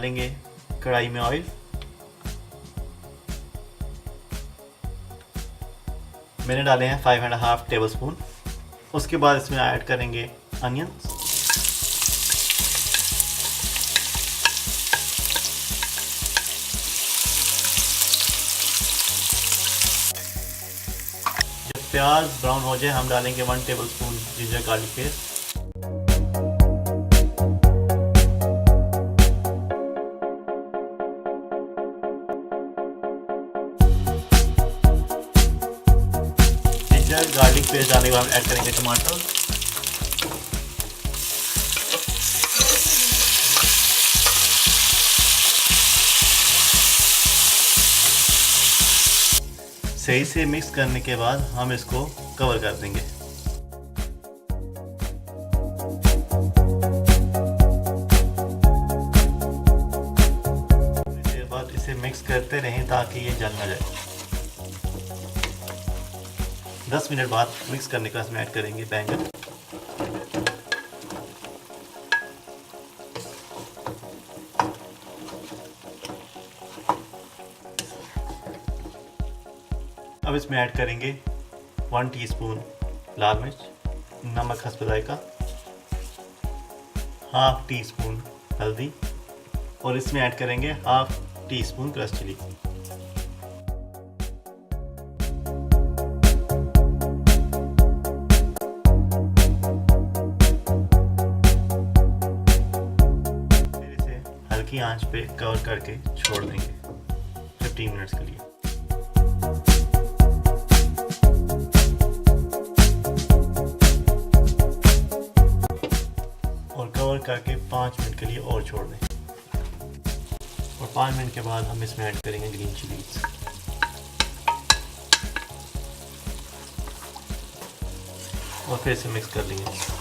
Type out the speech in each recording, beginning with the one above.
डालेंगे कढ़ाई में ऑयल। मैंने डाले हैं 5.5 टेबलस्पून। उसके बाद इसमें ऐड करेंगे अनियंस। जब प्याज ब्राउन हो जाए हम डालेंगे 1 tablespoon ginger garlic paste. Garlic paste डालने के बाद ऐड करेंगे टमाटर। सही से मिक्स करने के बाद हम इसको कवर कर देंगे। थोड़ी देर बाद इसे मिक्स करते रहें ताकि ये जल ना जाए। 10 मिनट बाद मिक्स करने के बाद इसमें ऐड करेंगे बैंगन। अब इसमें ऐड करेंगे 1 टीस्पून लाल मिर्च, नमक हस्ब जायका, ½ टीस्पून हल्दी और इसमें ऐड करेंगे ½ टीस्पून क्रश चिली। हल्की आंच पे कवर करके छोड़ देंगे 15 मिनट्स के लिए। और कवर करके 5 मिनट के लिए और छोड़ दें। और 5 मिनट के बाद हम इसमें ऐड करेंगे ग्रीन चिलीज। और फिर इसे मिक्स कर लेंगे।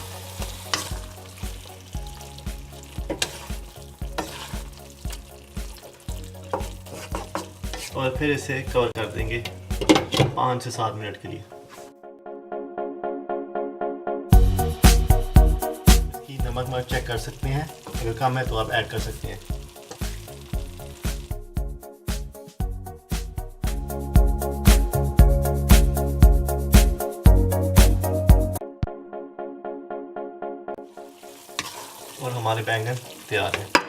और फिर इसे कवर कर देंगे 5 से 7 मिनट के लिए। इसकी नमक मर्च चेक कर सकते हैं, अगर कम है तो आप ऐड कर सकते हैं। और हमारे बैंगन तैयार हैं।